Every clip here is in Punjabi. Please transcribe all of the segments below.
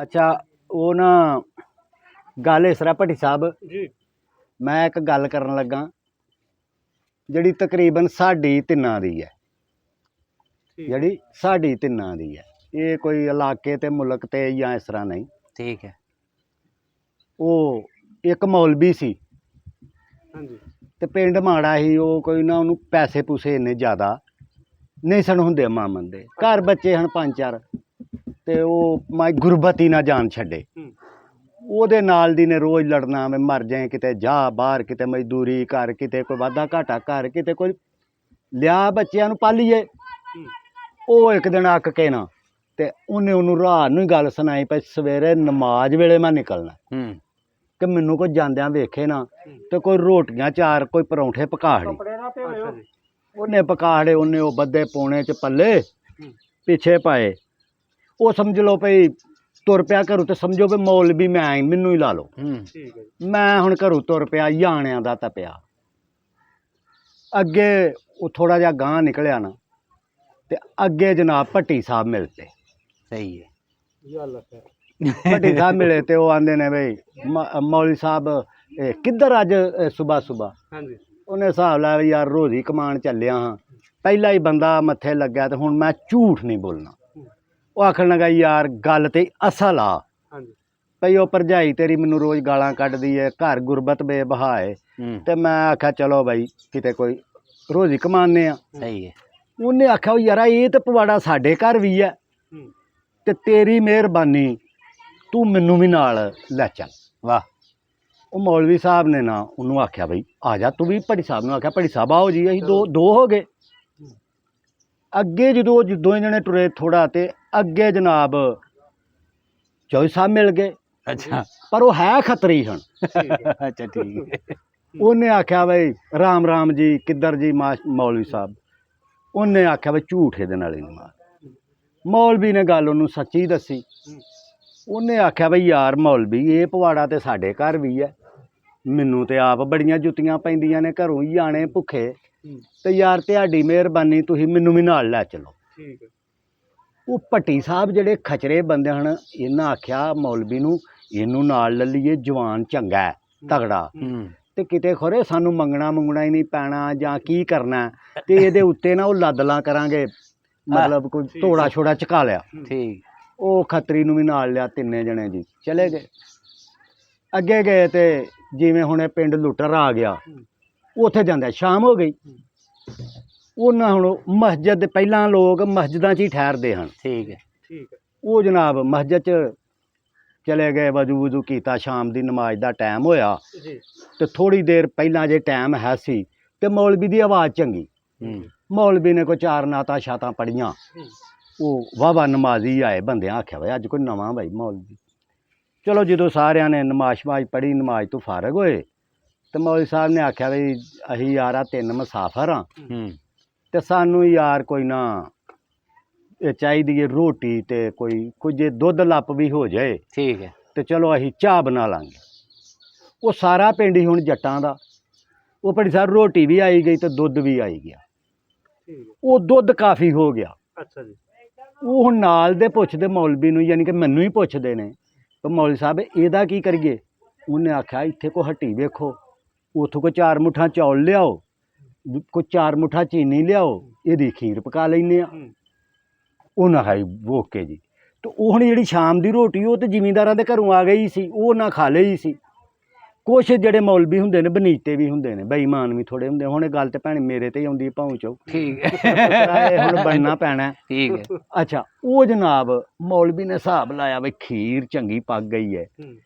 ਅੱਛਾ ਉਹ ਨਾ ਗੱਲ ਇਸ ਤਰ੍ਹਾਂ ਭੱਟੀ ਸਾਹਿਬ ਜੀ ਮੈਂ ਇੱਕ ਗੱਲ ਕਰਨ ਲੱਗਾ ਜਿਹੜੀ ਤਕਰੀਬਨ ਸਾਡੀ ਤਿੰਨਾਂ ਦੀ ਹੈ। ਠੀਕ ਜਿਹੜੀ ਸਾਡੀ ਤਿੰਨਾਂ ਦੀ ਹੈ, ਇਹ ਕੋਈ ਇਲਾਕੇ ਤੇ ਮੁਲਕ ਤੇ ਜਾਂ ਇਸ ਤਰ੍ਹਾਂ ਨਹੀਂ। ਠੀਕ ਹੈ। ਉਹ ਇੱਕ ਮੌਲਵੀ ਸੀ ਹਾਂਜੀ ਤੇ ਪਿੰਡ ਮਾੜਾ ਸੀ। ਉਹ ਕੋਈ ਨਾ ਉਹਨੂੰ ਪੈਸੇ ਪੂਸੇ ਇੰਨੇ ਜ਼ਿਆਦਾ ਨਹੀਂ ਸਨ ਹੁੰਦੇ ਮਾਮਨ ਦੇ ਘਰ ਬੱਚੇ ਹਨ 5-4 ਤੇ ਉਹ ਮੈਂ ਗੁਰਬਤੀ ਨਾ ਜਾਨ ਛੱਡੇ। ਹੂੰ ਉਹਦੇ ਨਾਲ ਦੀ ਨੇ ਰੋਜ਼ ਲੜਨਾ, ਮੈਂ ਮਰ ਜਾਏ ਕਿਤੇ ਜਾ ਬਾਹਰ, ਕਿਤੇ ਮਜ਼ਦੂਰੀ ਕਰ, ਕਿਤੇ ਕੋਈ ਵਾਧਾ ਘਾਟਾ ਕਰ, ਕਿਤੇ ਕੋਈ ਲਿਆ ਬੱਚਿਆਂ ਨੂੰ ਪਾਲੀਏ। ਹੂੰ ਉਹ ਇੱਕ ਦਿਨ ਅੱਕ ਕੇ ਨਾ ਤੇ ਉਹਨੂੰ ਰਾਤ ਨੂੰ ਹੀ ਗੱਲ ਸੁਣਾਈ ਪਈ ਸਵੇਰੇ ਨਮਾਜ਼ ਵੇਲੇ ਮੈਂ ਨਿਕਲਣਾ ਕਿ ਮੈਨੂੰ ਕੋਈ ਜਾਂਦਿਆਂ ਵੇਖੇ ਨਾ ਤੇ ਕੋਈ ਰੋਟੀਆਂ ਚਾਰ ਕੋਈ ਪਰੌਂਠੇ ਪਕਾਹੜੀ। ਅੱਛਾ ਜੀ ਉਹਨੇ ਪਕਾਹੜੇ, ਉਹਨੇ ਉਹ ਬੱਦੇ ਪੌਣੇ ਚ ਪੱਲੇ ਹੂੰ ਪਿੱਛੇ ਪਾਏ। ਉਹ ਸਮਝ ਲਓ ਭਈ ਤੁਰ ਪਿਆ ਘਰੋਂ ਤੇ ਸਮਝੋ ਵੀ ਮੌਲਵੀ ਮੈਂ ਮੈਨੂੰ ਹੀ ਲਾ ਲਓ। ਠੀਕ ਹੈ ਜੀ ਮੈਂ ਹੁਣ ਘਰੋਂ ਤੁਰ ਪਿਆ ਯਾਣਿਆਂ ਦਾ ਤਪਿਆ। ਅੱਗੇ ਉਹ ਥੋੜਾ ਜਿਹਾ ਗਾਂਹ ਨਿਕਲਿਆ ਨਾ ਤੇ ਅੱਗੇ ਜਨਾਬ ਭੱਟੀ ਸਾਹਿਬ ਮਿਲ ਪਏ। ਸਹੀ ਹੈ। ਗੱਲ ਹੈ ਭੱਟੀ ਸਾਹਿਬ ਮਿਲੇ ਤੇ ਉਹ ਆਂਦੇ ਨੇ ਬਈ ਮੌਲਵੀ ਸਾਹਿਬ ਇਹ ਕਿੱਧਰ ਅੱਜ ਸੁਬਾ ਸੁਬਾ। ਹਾਂਜੀ ਉਹਨੇ ਹਿਸਾਬ ਲਾਇਆ ਵੀ ਯਾਰ ਰੋਜ਼ੀ ਕਮਾਣ ਚੱਲਿਆ ਹਾਂ, ਪਹਿਲਾ ਹੀ ਬੰਦਾ ਮੱਥੇ ਲੱਗਿਆ ਤੇ ਹੁਣ ਮੈਂ ਝੂਠ ਨਹੀਂ ਬੋਲਣਾ। ਉਹ ਆਖਣ ਲੱਗਾ ਯਾਰ ਗੱਲ ਤੇ ਅਸਲ ਆ ਹਾਂਜੀ ਭਈ ਉਹ ਭਰਜਾਈ ਤੇਰੀ ਮੈਨੂੰ ਰੋਜ਼ ਗਾਲਾਂ ਕੱਢਦੀ ਹੈ, ਘਰ ਗੁਰਬਤ ਬੇਬਹਾਏ ਤੇ ਮੈਂ ਆਖਿਆ ਚਲੋ ਬਾਈ ਕਿਤੇ ਕੋਈ ਰੋਜ਼ੀ ਕਮਾਉਂਦੇ ਆ। ਸਹੀ ਹੈ। ਉਹਨੇ ਆਖਿਆ ਯਾਰਾ ਇਹ ਤਾਂ ਪਵਾੜਾ ਸਾਡੇ ਘਰ ਵੀ ਹੈ ਹੂੰ ਤੇ ਤੇਰੀ ਮਿਹਰਬਾਨੀ ਤੂੰ ਮੈਨੂੰ ਵੀ ਨਾਲ ਲੈ ਚੱਲ। ਵਾਹ। ਉਹ ਮੌਲਵੀ ਸਾਹਿਬ ਨੇ ਨਾ ਉਹਨੂੰ ਆਖਿਆ ਬਈ ਆ ਜਾ ਤੂੰ ਵੀ। ਭੱਟੀ ਸਾਹਿਬ ਨੂੰ ਆਖਿਆ ਭੱਟੀ ਸਾਹਿਬ ਆਓ ਜੀ, ਅਸੀਂ ਦੋ ਹੋ ਗਏ। ਅੱਗੇ ਜਦੋਂ ਦੋਵੇਂ ਜਣੇ ਟੁਰੇ ਥੋੜਾ ਤੇ ਅੱਗੇ ਜਨਾਬ ਚੌਧਰੀ ਸਾਹਿਬ ਮਿਲ ਗਏ। ਅੱਛਾ ਪਰ ਉਹ ਹੈ ਖੱਤਰੀ ਹਨ। ਅੱਛਾ ਠੀਕ ਹੈ। ਉਹਨੇ ਆਖਿਆ ਬਈ ਰਾਮ ਰਾਮ ਜੀ ਕਿੱਧਰ ਜੀ ਮੌਲਵੀ ਸਾਹਿਬ। ਉਹਨੇ ਆਖਿਆ ਬਈ ਝੂਠ ਇਹਦੇ ਨਾਲ ਹੀ ਨਹੀਂ ਮਾਰ। ਮੌਲਵੀ ਨੇ ਗੱਲ ਉਹਨੂੰ ਸੱਚੀ ਦੱਸੀ। ਉਹਨੇ ਆਖਿਆ ਬਈ ਯਾਰ ਮੌਲਵੀ ਇਹ ਪਵਾੜਾ ਤੇ ਸਾਡੇ ਘਰ ਵੀ ਹੈ, ਮੈਨੂੰ ਤੇ ਆਪ ਬੜੀਆਂ ਜੁੱਤੀਆਂ ਪੈਂਦੀਆਂ ਨੇ, ਘਰੋਂ ਹੀ ਆਣੇ ਭੁੱਖੇ ਤੇ ਯਾਰ ਤੁਹਾਡੀ ਮਿਹਰਬਾਨੀ ਤੁਸੀਂ ਮੈਨੂੰ ਵੀ ਨਾਲ ਲੈ ਚਲੋ। ਠੀਕ ਹੈ ਉਹ ਭੱਟੀ ਸਾਹਿਬ ਜਿਹੜੇ ਖਚਰੇ ਬੰਦੇ ਹਨ, ਇਹਨਾਂ ਆਖਿਆ ਮੌਲਵੀ ਨੂੰ ਇਹਨੂੰ ਨਾਲ ਲੈ ਲਈਏ, ਜਵਾਨ ਚੰਗਾ ਹੈ ਤਗੜਾ ਤੇ ਕਿਤੇ ਖੋਰੇ ਸਾਨੂੰ ਮੰਗਣਾ ਹੀ ਨਹੀਂ ਪੈਣਾ ਜਾਂ ਕੀ ਕਰਨਾ ਤੇ ਇਹਦੇ ਉੱਤੇ ਨਾ ਉਹ ਲੱਦਲਾਂ ਕਰਾਂਗੇ, ਮਤਲਬ ਕੋਈ ਤੋੜਾ ਛੋੜਾ ਚਕਾ ਲਿਆ। ਠੀਕ। ਉਹ ਖੱਤਰੀ ਨੂੰ ਵੀ ਨਾਲ ਲਿਆ, ਤਿੰਨੇ ਜਣੇ ਜੀ ਚਲੇ ਗਏ। ਅੱਗੇ ਗਏ ਤੇ ਜਿਵੇਂ ਹੁਣ ਇਹ ਪਿੰਡ ਲੁੱਟਰ ਆ ਗਿਆ, ਉੱਥੇ ਜਾਂਦੇ ਸ਼ਾਮ ਹੋ ਗਈ। ਉਹਨਾਂ ਹੁਣ ਮਸਜਿਦ ਦੇ ਪਹਿਲਾਂ ਲੋਕ ਮਸਜਿਦਾਂ 'ਚ ਹੀ ਠਹਿਰਦੇ ਹਨ। ਠੀਕ ਹੈ। ਠੀਕ ਹੈ ਉਹ ਜਨਾਬ ਮਸਜਿਦ 'ਚ ਚਲੇ ਗਏ, ਵਜ਼ੂ ਕੀਤਾ, ਸ਼ਾਮ ਦੀ ਨਮਾਜ਼ ਦਾ ਟਾਈਮ ਹੋਇਆ ਜੀ ਤੇ ਥੋੜ੍ਹੀ ਦੇਰ ਪਹਿਲਾਂ ਜੇ ਟਾਈਮ ਹੈ ਸੀ ਤੇ ਮੌਲਵੀ ਦੀ ਆਵਾਜ਼ ਚੰਗੀ। ਮੌਲਵੀ ਨੇ ਕੋਈ ਚਾਰ ਨਾਤਾਂ ਛਾਤਾਂ ਪੜ੍ਹੀਆਂ। ਉਹ ਵਾਹਵਾ ਨਮਾਜ਼ੀ ਆਏ ਬੰਦਿਆਂ ਆਖਿਆ ਬਈ ਅੱਜ ਕੋਈ ਨਵਾਂ ਬਾਈ ਮੌਲਵੀ। ਚਲੋ ਜਦੋਂ ਸਾਰਿਆਂ ਨੇ ਨਮਾਜ਼ ਪੜ੍ਹੀ, ਨਮਾਜ਼ ਤੋਂ ਫਾਰਗ ਹੋਏ ਤੇ ਮੌਲਵੀ ਸਾਹਿਬ ਨੇ ਆਖਿਆ ਬਈ ਅਸੀਂ ਯਾਰ ਆ 3 ਮੁਸਾਫਰ ਹਾਂ ਤੇ ਸਾਨੂੰ ਯਾਰ ਕੋਈ ਨਾ ਇਹ ਚਾਹੀਦੀ ਹੈ ਰੋਟੀ ਤੇ ਕੋਈ ਜੇ ਦੁੱਧ ਲੱਪ ਵੀ ਹੋ ਜਾਏ। ਠੀਕ ਹੈ। ਤੇ ਚਲੋ ਅਸੀਂ ਚਾਹ ਬਣਾ ਲਾਂਗੇ। ਉਹ ਸਾਰਾ ਪਿੰਡ ਹੀ ਹੁਣ ਜੱਟਾਂ ਦਾ। ਉਹ ਭੱਟੀ ਸਾਹਿਬ ਰੋਟੀ ਵੀ ਆਈ ਗਈ ਤੇ ਦੁੱਧ ਵੀ ਆਈ ਗਿਆ। ਠੀਕ ਹੈ ਉਹ ਦੁੱਧ ਕਾਫੀ ਹੋ ਗਿਆ। ਅੱਛਾ ਜੀ ਉਹ ਹੁਣ ਨਾਲ ਦੇ ਪੁੱਛਦੇ ਮੌਲਵੀ ਨੂੰ, ਯਾਨੀ ਕਿ ਮੈਨੂੰ ਹੀ ਪੁੱਛਦੇ ਨੇ ਤੇ ਮੌਲਵੀ ਸਾਹਿਬ ਇਹਦਾ ਕੀ ਕਰੀਏ। ਉਹਨੇ ਆਖਿਆ ਇੱਥੇ ਕੋਈ ਹੱਟੀ ਵੇਖੋ, ਉੱਥੋਂ ਕੋਈ 4 ਮੁੱਠਾਂ ਚੌਲ ਲਿਆਓ, ਕੋਈ 4 ਮੁੱਠਾਂ ਚੀਨੀ ਲਿਆਓ, ਇਹਦੀ ਖੀਰ ਪਕਾ ਲੈਂਦੇ ਆ। ਉਹਨਾਂ ਖਾਈ ਵੋਕੇ ਜੀ। ਤੇ ਉਹ ਹੁਣ ਜਿਹੜੀ ਸ਼ਾਮ ਦੀ ਰੋਟੀ ਉਹ ਤੇ ਜ਼ਿਮੀਂਦਾਰਾਂ ਦੇ ਘਰੋਂ ਆ ਗਈ ਸੀ, ਉਹ ਨਾ ਖਾ ਲਈ ਸੀ। ਕੁਛ ਜਿਹੜੇ ਮੌਲਵੀ ਹੁੰਦੇ ਨੇ ਬਨੀਤੇ ਵੀ ਹੁੰਦੇ ਨੇ, ਬੇਈਮਾਨ ਵੀ ਥੋੜੇ ਹੁੰਦੇ। ਹੁਣ ਇਹ ਗੱਲ ਤੇ ਭੈਣ ਮੇਰੇ ਤੇ ਹੀ ਆਉਂਦੀ ਪਹੁੰਚੋ। ਠੀਕ ਹੈ। ਹੁਣ ਬਣਨਾ ਪੈਣਾ। ਠੀਕ ਹੈ। ਅੱਛਾ ਉਹ ਜਨਾਬ ਮੌਲਵੀ ਨੇ ਹਿਸਾਬ ਲਾਇਆ ਵੀ ਖੀਰ ਚੰਗੀ ਪੱਕ ਗਈ ਹੈ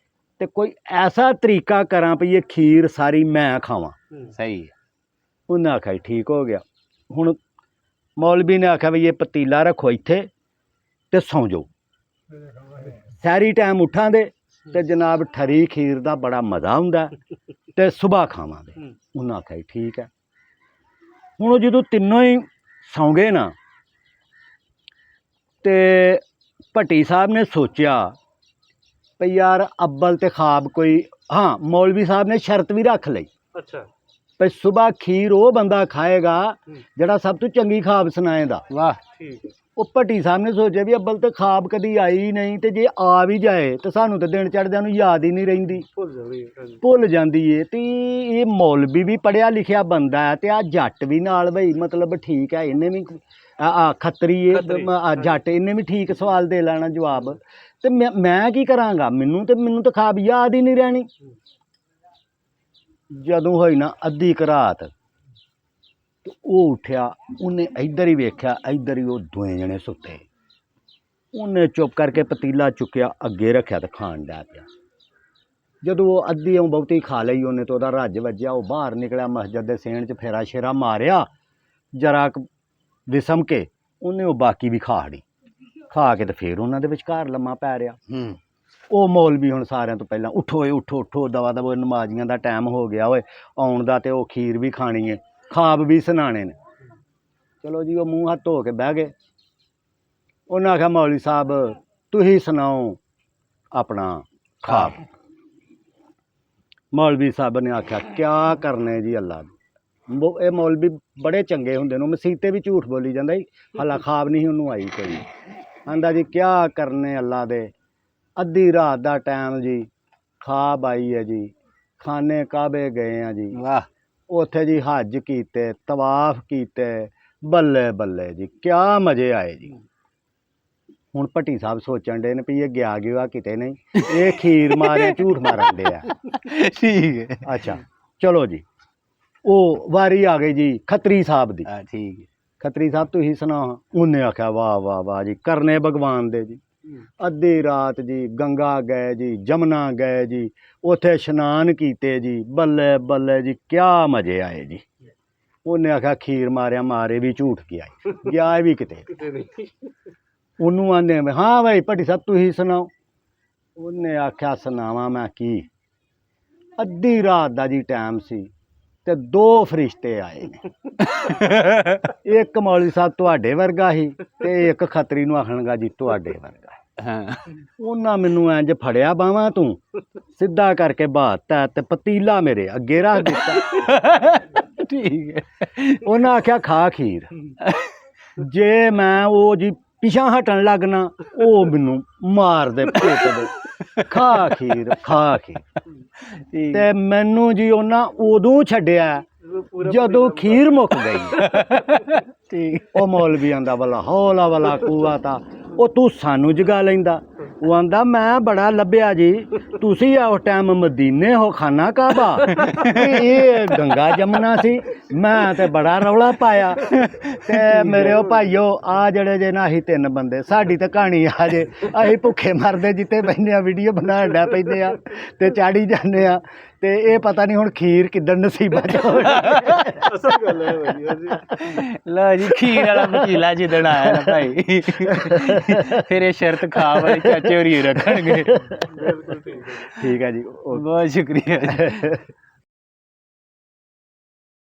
ਤੇ ਕੋਈ ਐਸਾ ਤਰੀਕਾ ਕਰਾਂ ਵੀ ਇਹ ਖੀਰ ਸਾਰੀ ਮੈਂ ਖਾਵਾਂ। ਸਹੀ ਹੈ। ਉਹਨੇ ਆਖਿਆ ਠੀਕ ਹੋ ਗਿਆ। ਹੁਣ ਮੌਲਵੀ ਨੇ ਆਖਿਆ ਵੀ ਇਹ ਪਤੀਲਾ ਰੱਖੋ ਇੱਥੇ ਤੇ ਸੌਂ ਜਾਓ। ਸਾਰੀ ਟਾਈਮ ਉੱਠਾਂਗੇ ਤੇ ਜਨਾਬ ਠਰੀ ਖੀਰ ਦਾ ਬੜਾ ਮਜ਼ਾ ਹੁੰਦਾ ਤੇ ਸੁਬਾਹ ਖਾਵਾਂਗੇ। ਉਹਨਾਂ ਆਖਿਆ ਠੀਕ ਹੈ। ਹੁਣ ਉਹ ਜਦੋਂ ਤਿੰਨੋਂ ਹੀ ਸੌਂ ਗਏ ਨਾ ਤੇ ਭੱਟੀ ਸਾਹਿਬ ਨੇ ਸੋਚਿਆ ਭਈ ਯਾਰ ਅੱਬਲ ਤੇ ਖਾਬ ਕੋਈ, ਹਾਂ ਮੌਲਵੀ ਸਾਹਿਬ ਨੇ ਸ਼ਰਤ ਵੀ ਰੱਖ ਲਈ। ਅੱਛਾ ਭਈ ਸੁਬਾਹ ਖੀਰ ਉਹ ਬੰਦਾ ਖਾਏਗਾ ਜਿਹੜਾ ਸਭ ਤੋਂ ਚੰਗੀ ਖਾਬ ਸੁਣਾਏਗਾ। ਵਾਹ। ਠੀਕ ਹੈ ਉਹ ਭੱਟੀ ਸਾਹਿਬ ਨੇ ਸੋਚਿਆ ਵੀ ਅੱਬਲ ਤੇ ਖਾਬ ਕਦੀ ਆਈ ਹੀ ਨਹੀਂ, ਤੇ ਜੇ ਆ ਵੀ ਜਾਏ ਤਾਂ ਸਾਨੂੰ ਤਾਂ ਦਿਨ ਚੜ੍ਹਦਿਆਂ ਨੂੰ ਯਾਦ ਹੀ ਨਹੀਂ ਰਹਿੰਦੀ, ਭੁੱਲ ਜਾਂਦੀ ਹੈ। ਹਾਂਜੀ ਭੁੱਲ ਜਾਂਦੀ ਏ। ਤੇ ਇਹ ਮੌਲਵੀ ਵੀ ਪੜ੍ਹਿਆ ਲਿਖਿਆ ਬੰਦਾ ਹੈ, ਤੇ ਆ ਜੱਟ ਵੀ ਨਾਲ ਬਈ ਮਤਲਬ ਠੀਕ ਹੈ, ਇਹਨੇ ਵੀ ਖੱਤਰੀ ਜੱਟ, ਇਹਨੇ ਵੀ ਠੀਕ ਸਵਾਲ ਦੇ ਲੈਣਾ ਜਵਾਬ। ਤੇ ਮੈਂ ਕੀ ਕਰਾਂਗਾ, ਮੈਨੂੰ ਤਾਂ ਖਾਬ ਯਾਦ ਹੀ ਨਹੀਂ ਰਹਿਣੀ। ਜਦੋਂ ਹੋਈ ਨਾ ਅੱਧੀ ਕੁ ਰਾਤ, ਤੇ ਉਹ ਉੱਠਿਆ, ਉਹਨੇ ਇੱਧਰ ਹੀ ਵੇਖਿਆ, ਇੱਧਰ ਹੀ ਉਹ ਦੋਵੇਂ ਜਣੇ ਸੁੱਤੇ। ਉਹਨੇ ਚੁੱਪ ਕਰਕੇ ਪਤੀਲਾ ਚੁੱਕਿਆ, ਅੱਗੇ ਰੱਖਿਆ ਤੇ ਖਾਣ ਡਿਆ ਪਿਆ। ਜਦੋਂ ਉਹ ਅੱਧੀ ਬਹੁਤੀ ਖਾ ਲਈ ਉਹਨੇ, ਤਾਂ ਉਹਦਾ ਰੱਜ ਵੱਜਿਆ, ਉਹ ਬਾਹਰ ਨਿਕਲਿਆ, ਮਸਜਿਦ ਦੇ ਸੇਣ 'ਚ ਫੇਰਾ ਸ਼ੇਰਾ ਮਾਰਿਆ, ਜਰਾ ਵਿਸਮ ਕੇ ਉਹਨੇ ਉਹ ਬਾਕੀ ਵੀ ਖਾ ਕੇ ਤੇ ਫਿਰ ਉਹਨਾਂ ਦੇ ਵਿਚਕਾਰ ਲੰਮਾ ਪੈ ਰਿਹਾ। ਉਹ ਮੌਲਵੀ ਹੁਣ ਸਾਰਿਆਂ ਤੋਂ ਪਹਿਲਾਂ ਉੱਠੋ ਓਏ ਉੱਠੋ, ਦਵਾ ਦਵਾ ਨਮਾਜ਼ੀਆਂ ਦਾ ਟਾਈਮ ਹੋ ਗਿਆ ਓਏ ਆਉਣ ਦਾ, ਤੇ ਉਹ ਖੀਰ ਵੀ ਖਾਣੀ ਹੈ, ਖਾਬ ਵੀ ਸੁਣਾਣੇ ਨੇ। ਚਲੋ ਜੀ, ਉਹ ਮੂੰਹ ਹੱਥ ਧੋ ਕੇ ਬਹਿ ਗਏ। ਉਹਨਾਂ ਆਖਿਆ ਮੌਲਵੀ ਸਾਹਿਬ ਤੁਸੀਂ ਸੁਣਾਓ ਆਪਣਾ ਖਾਬ। ਮੌਲਵੀ ਸਾਹਿਬ ਨੇ ਆਖਿਆ ਕਿਆ ਕਰਨੇ ਜੀ ਅੱਲਾ ਦੇ। ਇਹ ਮੌਲਵੀ ਬੜੇ ਚੰਗੇ ਹੁੰਦੇ ਨੇ, ਮਸੀਤੇ ਵੀ ਝੂਠ ਬੋਲੀ ਜਾਂਦਾ ਜੀ, ਹਾਲਾ ਖਾਬ ਨਹੀਂ ਉਹਨੂੰ ਆਈ ਕੋਈ। ਆਂਦਾ ਜੀ ਕਿਆ ਕਰਨੇ ਅੱਲਾ ਦੇ, ਅੱਧੀ ਰਾਤ ਦਾ ਟਾਈਮ ਜੀ, ਖਾਬ ਆਈ ਹੈ ਜੀ, ਖਾਨੇ ਕਾਬੇ ਗਏ ਆ ਜੀ, ਵਾਹ, ਉੱਥੇ ਜੀ ਹੱਜ ਕੀਤੇ, ਤਵਾਫ ਕੀਤੇ, ਬੱਲੇ ਬੱਲੇ ਜੀ ਕਿਆ ਮਜ਼ੇ ਆਏ ਜੀ। ਹੁਣ ਭੱਟੀ ਸਾਹਿਬ ਸੋਚਣ ਡੇ ਨੇ ਵੀ ਇਹ ਗਿਆ ਕਿਤੇ ਨਹੀਂ, ਇਹ ਖੀਰ ਮਾਰਿਆ ਝੂਠ ਮਾਰਨ ਦੇ ਆ। ਠੀਕ ਹੈ। ਅੱਛਾ ਚਲੋ ਜੀ, ਉਹ ਵਾਰੀ ਆ ਗਈ ਜੀ ਖੱਤਰੀ ਸਾਹਿਬ ਦੀ। ਠੀਕ ਹੈ। ਖੱਤਰੀ ਸਾਹਿਬ ਤੁਸੀਂ ਸੁਣਾਓ। ਉਹਨੇ ਆਖਿਆ ਵਾਹ ਵਾਹ ਵਾਹ ਜੀ, ਕਰਨੇ ਭਗਵਾਨ ਦੇ ਜੀ। ਅੱਧੀ ਰਾਤ ਜੀ ਗੰਗਾ ਗਏ ਜੀ, ਜਮਨਾ ਗਏ ਜੀ, ਉੱਥੇ ਇਸ਼ਨਾਨ ਕੀਤੇ ਜੀ, ਬੱਲੇ ਬੱਲੇ ਜੀ ਕਿਆ ਮਜ਼ੇ ਆਏ ਜੀ। ਉਹਨੇ ਆਖਿਆ ਖੀਰ ਮਾਰਿਆ ਮਾਰੇ ਵੀ ਝੂਠ ਗਿਆ ਵੀ ਕਿਤੇ। ਉਹਨੂੰ ਆਂਦੇ ਹਾਂ ਭਾਈ ਭੱਟੀ ਸਾਹਿਬ ਤੁਸੀਂ ਸੁਣਾਓ। ਉਹਨੇ ਆਖਿਆ ਸੁਣਾਵਾਂ ਮੈਂ ਕੀ। ਅੱਧੀ ਰਾਤ ਦਾ ਜੀ ਟਾਈਮ ਸੀ, ਤੇ 2 ਫਰਿਸ਼ਤੇ ਆਏ ਨੇ। ਇੱਕ ਮੌਲਵੀ ਸਾਹਿਬ ਤੁਹਾਡੇ ਵਰਗਾ ਸੀ, ਤੇ ਇੱਕ ਖੱਤਰੀ ਨੂੰ ਆਖਣਗਾ ਜੀ ਤੁਹਾਡੇ ਵਰਗਾ। ਉਹਨਾਂ ਮੈਨੂੰ ਇੰਜ ਫੜਿਆ ਬਾਹਾਂ ਤੂੰ, ਸਿੱਧਾ ਕਰਕੇ ਬਾਤਾ, ਤੇ ਪਤੀਲਾ ਮੇਰੇ ਅੱਗੇ ਰੱਖ ਦਿੱਤਾ। ਠੀਕ ਹੈ। ਉਹਨਾਂ ਆਖਿਆ ਖਾ ਖੀਰ। ਜੇ ਮੈਂ ਉਹ ਜੀ ਪਿਛਾਂ ਹਟਣ ਲੱਗਣਾ, ਉਹ ਮੈਨੂੰ ਮਾਰ ਦੇ ਭੁੱਤ ਦੇ। ਖਾ ਖੀਰ ਤੇ ਮੈਨੂੰ ਜੀ ਉਹਨਾਂ ਉਦੋਂ ਛੱਡਿਆ ਜਦੋਂ ਖੀਰ ਮੁੱਕ ਗਈ। ਠੀਕ। ਉਹ ਮੌਲਵੀ ਆਂਦਾ ਵਾਲਾ ਹੌਲਾ ਵਾਲਾ ਕੂਆ, ਉਹ ਤੂੰ ਸਾਨੂੰ ਜਗਾ ਲੈਂਦਾ। ਉਹ ਆਂਦਾ ਮੈਂ ਬੜਾ ਲੱਭਿਆ ਜੀ, ਤੁਸੀਂ ਉਸ ਟਾਈਮ ਮਦੀਨੇ ਹੋ, ਖਾਨਾ ਕਾਬਾ, ਇਹ ਗੰਗਾ ਜਮਨਾ ਸੀ, ਮੈਂ ਤੇ ਬੜਾ ਰੌਲਾ ਪਾਇਆ। ਤੇ ਮੇਰੇ ਉਹ ਭਾਈਓ ਆ ਜਿਹੜੇ ਜੇ ਨਾ ਅਸੀਂ 3 ਬੰਦੇ, ਸਾਡੀ ਤਾਂ ਕਹਾਣੀ ਆ ਜੇ, ਅਸੀਂ ਭੁੱਖੇ ਮਰਦੇ ਜਿੱਤੇ ਬਹਿੰਦੇ ਆ, ਵੀਡੀਓ ਬਣਾਉਣ ਡਾ ਪੈਂਦੇ ਆ ਤੇ ਚਾੜੀ ਜਾਂਦੇ ਆ, ਤੇ ਇਹ ਪਤਾ ਨਹੀਂ ਹੁਣ ਖੀਰ ਕਿੱਦਣ ਨਸੀਬਾਂ ਚ ਹੋਣਾ। ਅਸਲ ਗੱਲ ਹੈ ਵਧੀਆ ਜੀ। ਲਓ ਜੀ, ਖੀਰ ਵਾਲਾ ਵਕੀਲਾ ਜਿੱਦਣ ਆਇਆ ਨਾ ਭਾਈ, ਫਿਰ ਇਹ ਸ਼ਰਤ ਖਾਬ ਵਾਲੇ ਚਾਚੇ ਹੋਰੀ ਰੱਖਣਗੇ। ਬਿਲਕੁਲ ਠੀਕ ਹੈ। ਠੀਕ ਹੈ ਜੀ, ਬਹੁਤ ਸ਼ੁਕਰੀਆ।